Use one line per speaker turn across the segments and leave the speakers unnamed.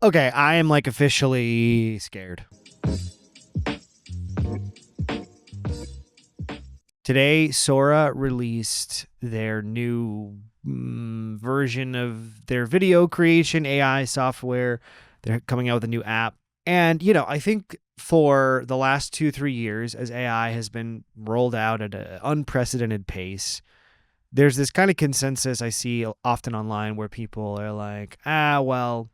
Okay, I am like officially scared. Today, Sora released their new version of their video creation AI software. They're coming out with a new app. And, I think for the last 2-3 years, as AI has been rolled out at an unprecedented pace, there's this kind of consensus I see often online where people are like, well,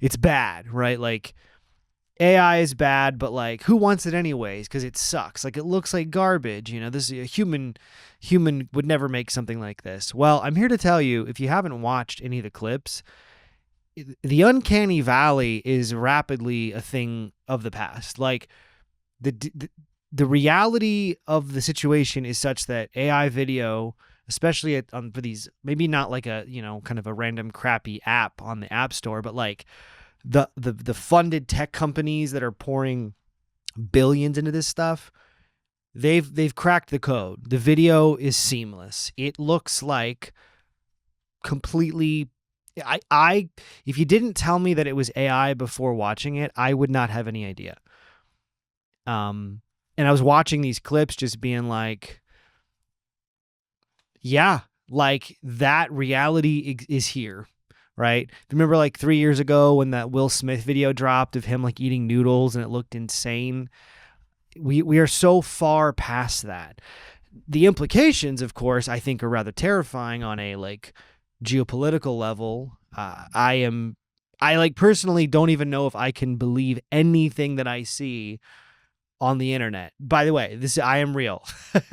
it's bad, right? Like, AI is bad, but like, who wants it anyways? Because it sucks. Like, it looks like garbage. This is a human would never make something like this. Well, I'm here to tell you, if you haven't watched any of the clips, the uncanny valley is rapidly a thing of the past. Like, the reality of the situation is such that AI video, especially for these, maybe not like a kind of a random crappy app on the App Store, but like the funded tech companies that are pouring billions into this stuff, they've cracked the code. The video is seamless. It looks like completely I if you didn't tell me that it was AI before watching it, I would not have any idea. And I was watching these clips just being like, yeah, like that reality is here. Right? Remember like 3 years ago when that Will Smith video dropped of him like eating noodles and it looked insane? We are so far past that. The implications, of course, I think are rather terrifying on a like geopolitical level. I like personally don't even know if I can believe anything that I see on the internet. By the way, I am real.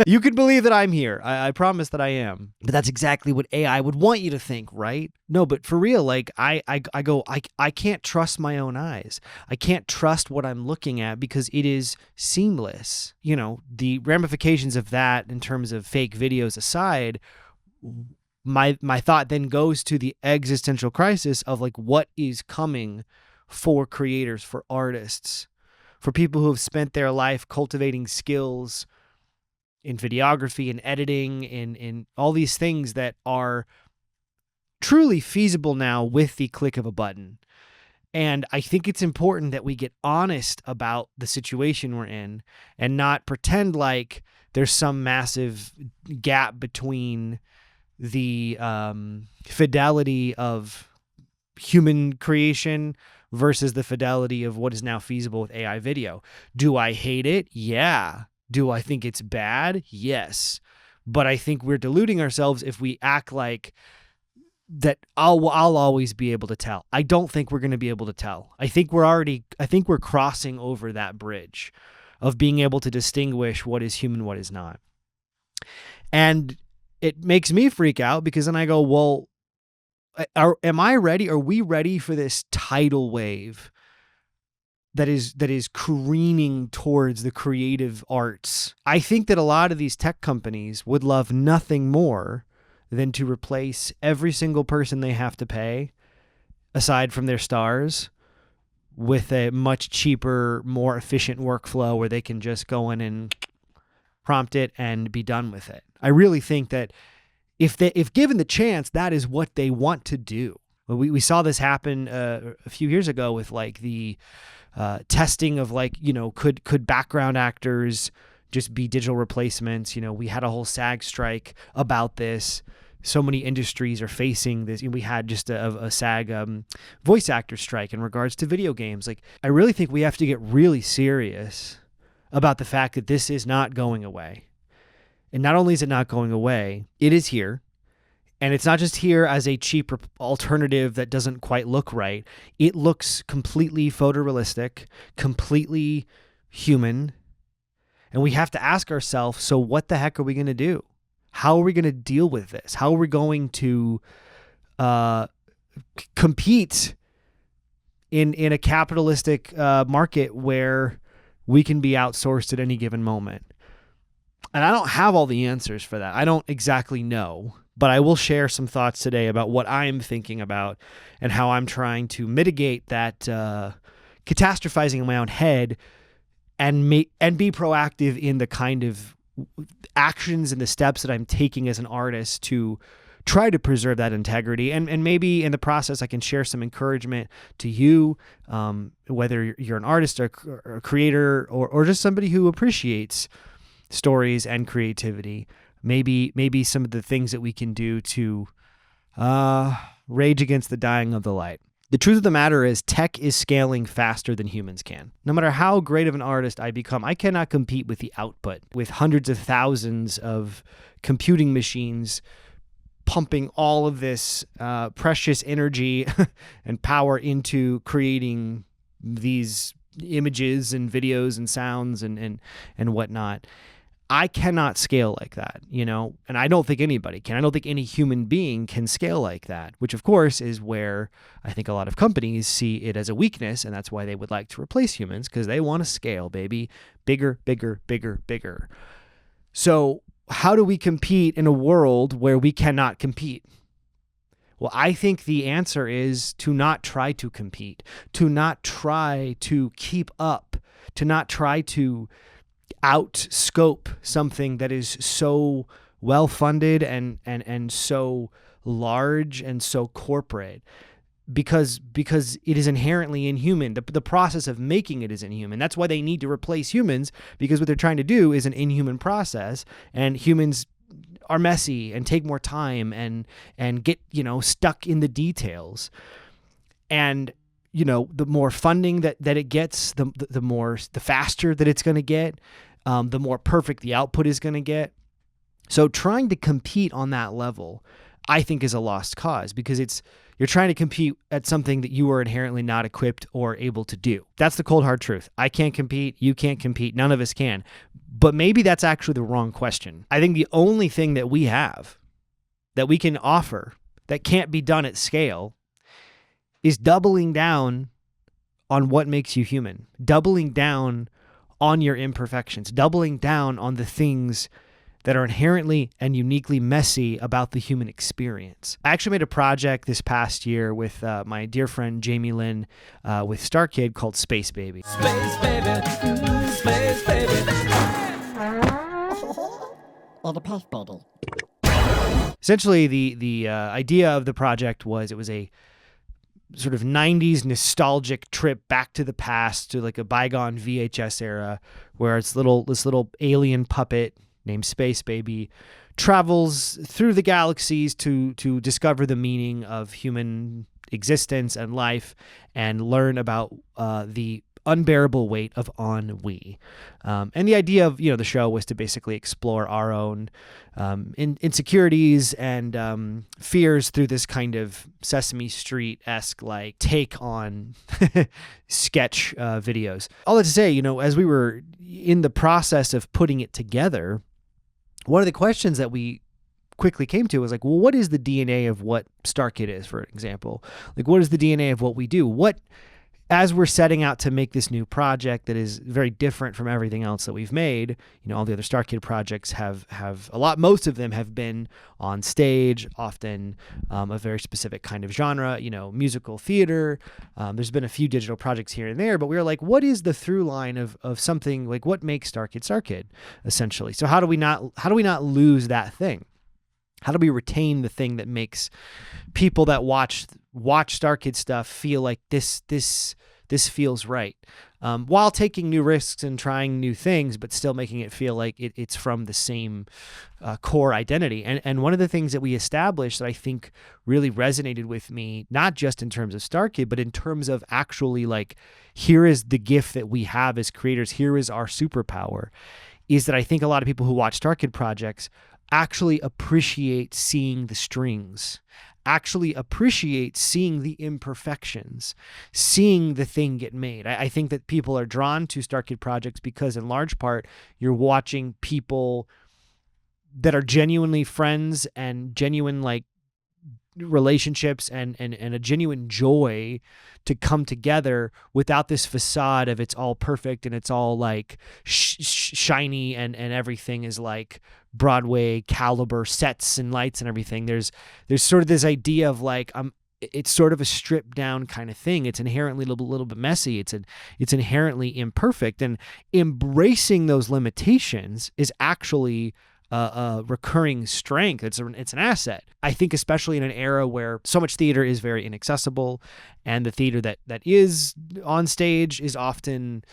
You can believe that I'm here. I promise that I am. But that's exactly what AI would want you to think, right? No, but for real, like I can't trust my own eyes. I can't trust what I'm looking at because it is seamless. The ramifications of that in terms of fake videos aside, my thought then goes to the existential crisis of like what is coming for creators, for artists, for people who have spent their life cultivating skills in videography and editing in all these things that are truly feasible now with the click of a button. And I think it's important that we get honest about the situation we're in and not pretend like there's some massive gap between the fidelity of human creation versus the fidelity of what is now feasible with AI video. Do I hate it? Yeah. Do I think it's bad? Yes. But I think we're deluding ourselves if we act like that I'll always be able to tell. I don't think we're going to be able to tell. I think we're crossing over that bridge of being able to distinguish what is human, what is not. And it makes me freak out because then I go, well, am I ready? Are we ready for this tidal wave that is careening towards the creative arts? I think that a lot of these tech companies would love nothing more than to replace every single person they have to pay, aside from their stars, with a much cheaper, more efficient workflow where they can just go in and prompt it and be done with it. I really think that if given the chance, that is what they want to do. We saw this happen a few years ago with like the testing of like, could background actors just be digital replacements? We had a whole SAG strike about this. So many industries are facing this. We had just a SAG voice actor strike in regards to video games. Like, I really think we have to get really serious about the fact that this is not going away. And not only is it not going away, it is here. And it's not just here as a cheap alternative that doesn't quite look right. It looks completely photorealistic, completely human. And we have to ask ourselves, so what the heck are we going to do? How are we going to deal with this? How are we going to compete in a capitalistic market where we can be outsourced at any given moment? And I don't have all the answers for that. I don't exactly know, but I will share some thoughts today about what I'm thinking about and how I'm trying to mitigate that catastrophizing in my own head and be proactive in the kind of actions and the steps that I'm taking as an artist to try to preserve that integrity. And maybe in the process, I can share some encouragement to you, whether you're an artist or a creator or just somebody who appreciates stories and creativity. Maybe some of the things that we can do to rage against the dying of the light. The truth of the matter is tech is scaling faster than humans can. No matter how great of an artist I become, I cannot compete with the output, with hundreds of thousands of computing machines pumping all of this precious energy and power into creating these images and videos and sounds and whatnot. I cannot scale like that, and I don't think anybody can. I don't think any human being can scale like that, which of course is where I think a lot of companies see it as a weakness, and that's why they would like to replace humans, because they want to scale, baby. Bigger, bigger, bigger, bigger. So how do we compete in a world where we cannot compete? Well, I think the answer is to not try to compete, to not try to keep up, to not try to outscope something that is so well funded and so large and so corporate, because it is inherently inhuman. The process of making it is inhuman. That's why they need to replace humans, because what they're trying to do is an inhuman process, and humans are messy and take more time and get stuck in the details. And the more funding that it gets, the faster that it's going to get, the more perfect the output is going to get. So trying to compete on that level, I think, is a lost cause, because you're trying to compete at something that you are inherently not equipped or able to do. That's the cold hard truth. I can't compete. You can't compete. None of us can. But maybe that's actually the wrong question. I think the only thing that we have that we can offer that can't be done at scale is doubling down on what makes you human, doubling down on your imperfections, doubling down on the things that are inherently and uniquely messy about the human experience. I actually made a project this past year with my dear friend Jamie Lynn with StarKid called Space Baby. Space Baby, Space Baby.
And a puff baby.
Essentially, the idea of the project was, it was a sort of 90s nostalgic trip back to the past, to like a bygone VHS era, where this little alien puppet named Space Baby travels through the galaxies to discover the meaning of human existence and life, and learn about the unbearable weight of ennui. And the idea of the show was to basically explore our own insecurities and fears through this kind of Sesame Street-esque like take on sketch videos. All that to say, as we were in the process of putting it together, one of the questions that we quickly came to was like, well, what is the DNA of what StarKid is, for example? Like, what is the DNA of what we do? As we're setting out to make this new project that is very different from everything else that we've made, all the other StarKid projects have most of them have been on stage, often a very specific kind of genre, musical theater. There's been a few digital projects here and there, but we were like, what is the through line of something, like what makes StarKid, essentially? So how do we not lose that thing? How do we retain the thing that makes people that watch StarKid stuff feel like this feels right, while taking new risks and trying new things, but still making it feel like it's from the same core identity? And one of the things that we established that I think really resonated with me, not just in terms of StarKid, but in terms of actually like, here is the gift that we have as creators, here is our superpower, is that I think a lot of people who watch StarKid projects actually appreciate seeing the strings, actually appreciate seeing the imperfections, seeing the thing get made. I think that people are drawn to StarKid projects because, in large part, you're watching people that are genuinely friends and genuine like relationships and a genuine joy to come together without this facade of it's all perfect and it's all like shiny and everything is like Broadway caliber sets and lights and everything. There's sort of this idea of like, it's sort of a stripped down kind of thing. It's inherently a little bit messy. It's inherently imperfect, and embracing those limitations is actually, a recurring strength. It's an asset. I think especially in an era where so much theater is very inaccessible, and the theater that is on stage is often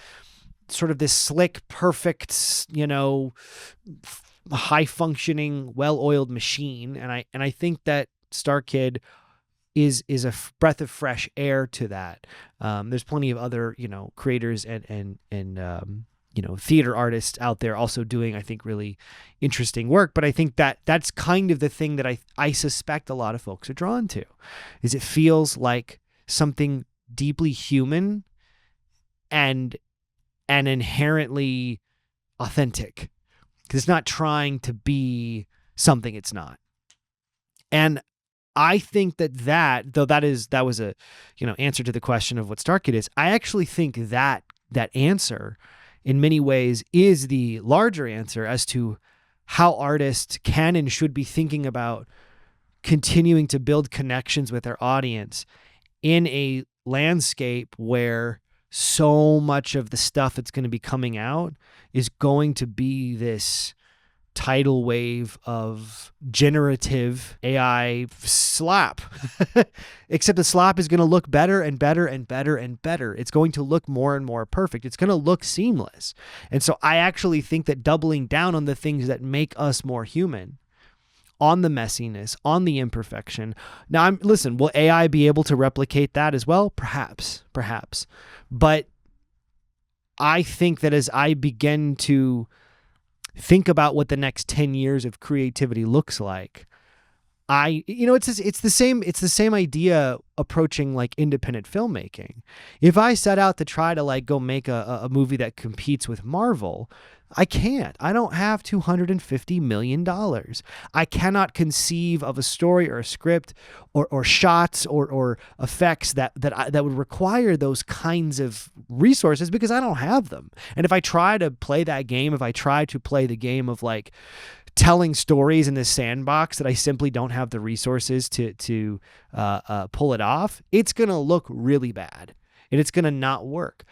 sort of this slick, perfect, high functioning, well oiled machine. And I think that Star Kid is a breath of fresh air to that. There's plenty of other creators and theater artists out there also doing, I think, really interesting work. But I think that that's kind of the thing that I suspect a lot of folks are drawn to, is it feels like something deeply human and inherently authentic, because it's not trying to be something it's not. And I think that though that was a answer to the question of what Star Kid is, I actually think that answer in many ways is the larger answer as to how artists can and should be thinking about continuing to build connections with their audience in a landscape where so much of the stuff that's going to be coming out is going to be this tidal wave of generative AI slop. Except the slop is going to look better and better and better and better. It's going to look more and more perfect. It's going to look seamless. And so I actually think that doubling down on the things that make us more human, on the messiness, on the imperfection. Now, listen, will AI be able to replicate that as well? Perhaps. But I think that as I begin to think about what the next 10 years of creativity looks like, it's the same idea approaching like independent filmmaking. If I set out to try to like go make a movie that competes with Marvel, I can't. I don't have $250 million. I cannot conceive of a story or a script or shots or effects that would require those kinds of resources, because I don't have them. And if I try to play that game, if I try to play the game of like telling stories in this sandbox that I simply don't have the resources to pull it off, it's going to look really bad and it's going to not work.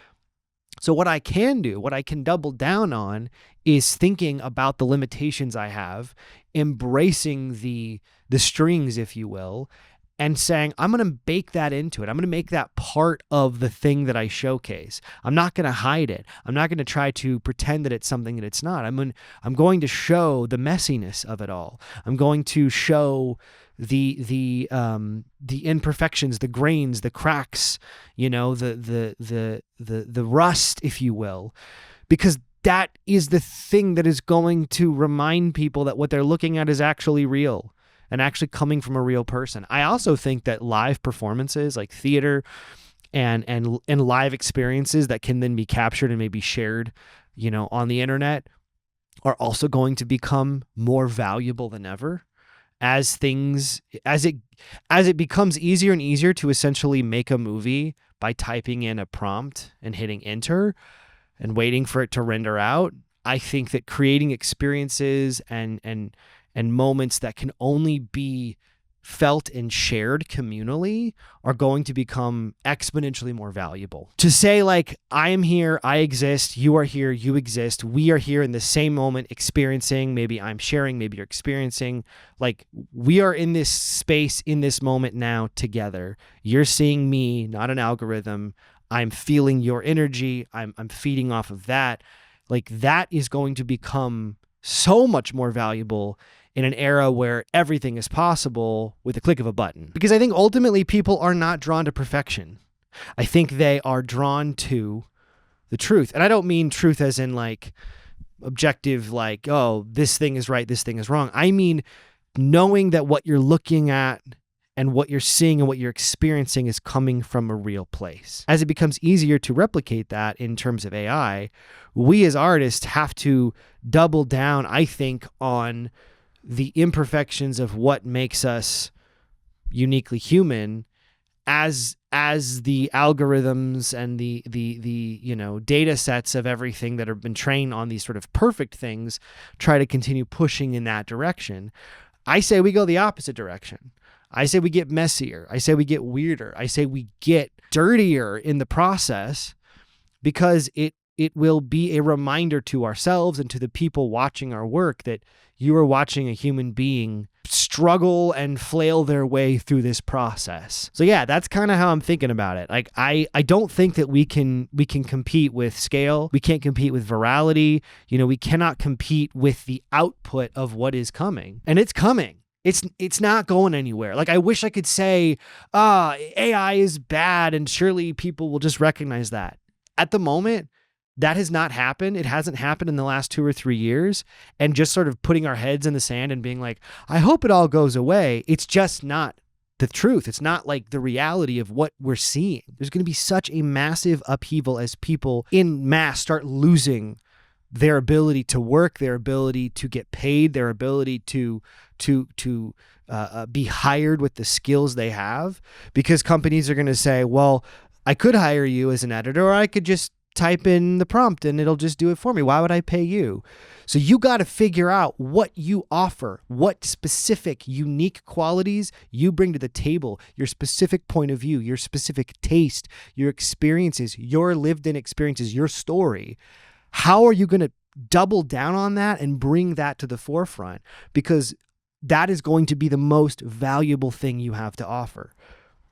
So what I can do, what I can double down on, is thinking about the limitations I have, embracing the strings, if you will, and saying, I'm going to bake that into it. I'm going to make that part of the thing that I showcase. I'm not going to hide it. I'm not going to try to pretend that it's something that it's not. I'm going to show the messiness of it all. I'm going to show the imperfections, the grains, the cracks, the rust, if you will, because that is the thing that is going to remind people that what they're looking at is actually real and actually coming from a real person. I also think that live performances, like theater and live experiences that can then be captured and maybe shared, on the internet, are also going to become more valuable than ever as it becomes easier and easier to essentially make a movie by typing in a prompt and hitting enter and waiting for it to render out. I think that creating experiences and moments that can only be felt and shared communally are going to become exponentially more valuable. To say like, I am here, I exist, you are here, you exist, we are here in the same moment experiencing, maybe I'm sharing, maybe you're experiencing, like we are in this space in this moment now together. You're seeing me, not an algorithm. I'm feeling your energy. I'm feeding off of that. Like that is going to become so much more valuable in an era where everything is possible with a click of a button. Because I think ultimately people are not drawn to perfection. I think they are drawn to the truth. And I don't mean truth as in like objective, like, oh, this thing is right, this thing is wrong. I mean knowing that what you're looking at and what you're seeing and what you're experiencing is coming from a real place. As it becomes easier to replicate that in terms of AI, we as artists have to double down, I think, on the imperfections of what makes us uniquely human as the algorithms and the data sets of everything that have been trained on these sort of perfect things try to continue pushing in that direction. I say we go the opposite direction. I say we get messier. I say we get weirder. I say we get dirtier in the process, because it it will be a reminder to ourselves and to the people watching our work that you are watching a human being struggle and flail their way through this process. So yeah, that's kind of how I'm thinking about it. Like I don't think that we can compete with scale. We can't compete with virality. We cannot compete with the output of what is coming. And it's coming. It's not going anywhere. Like I wish I could say, AI is bad and surely people will just recognize that. At the moment, that has not happened. It hasn't happened in the last 2 or 3 years. And just sort of putting our heads in the sand and being like, I hope it all goes away. It's just not the truth. It's not like the reality of what we're seeing. There's going to be such a massive upheaval as people in mass start losing their ability to work, their ability to get paid, their ability to be hired with the skills they have, because companies are going to say, well, I could hire you as an editor, or I could just type in the prompt and it'll just do it for me. Why would I pay you? So you got to figure out what you offer, what specific unique qualities you bring to the table, your specific point of view, your specific taste, your experiences, your lived in experiences, your story. How are you going to double down on that and bring that to the forefront? Because that is going to be the most valuable thing you have to offer.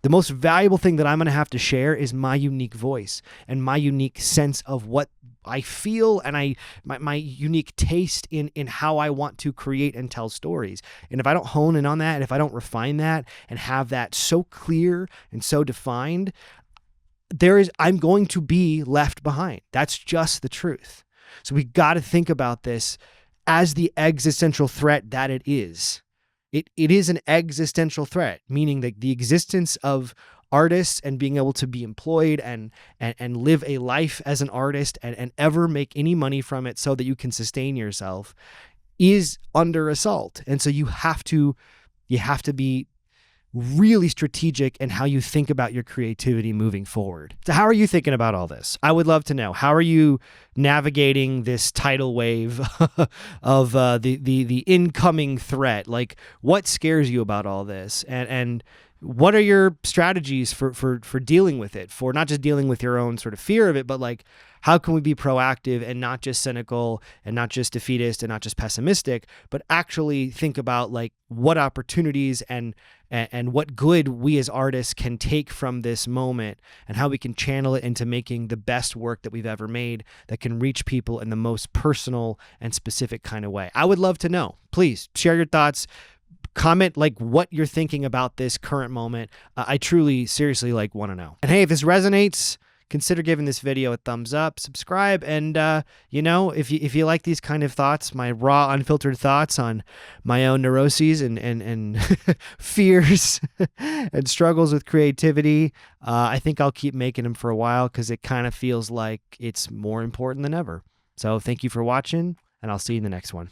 The most valuable thing that I'm going to have to share is my unique voice and my unique sense of what I feel and my unique taste in how I want to create and tell stories. And if I don't hone in on that, and if I don't refine that and have that so clear and so defined, I'm going to be left behind. That's just the truth. So we got to think about this as the existential threat that it is. It is an existential threat, meaning that the existence of artists and being able to be employed and live a life as an artist and ever make any money from it so that you can sustain yourself is under assault. And so you have to be really strategic in how you think about your creativity moving forward. So how are you thinking about all this? I would love to know. How are you navigating this tidal wave of the incoming threat? Like, what scares you about all this? And what are your strategies for dealing with it? For not just dealing with your own sort of fear of it, but like, how can we be proactive and not just cynical and not just defeatist and not just pessimistic, but actually think about like what opportunities and what good we as artists can take from this moment and how we can channel it into making the best work that we've ever made that can reach people in the most personal and specific kind of way. I would love to know. Please share your thoughts. Comment like what you're thinking about this current moment. I truly, seriously like want to know. And hey, if this resonates, consider giving this video a thumbs up, subscribe, and if you like these kind of thoughts, my raw, unfiltered thoughts on my own neuroses and fears and struggles with creativity, I think I'll keep making them for a while because it kind of feels like it's more important than ever. So thank you for watching, and I'll see you in the next one.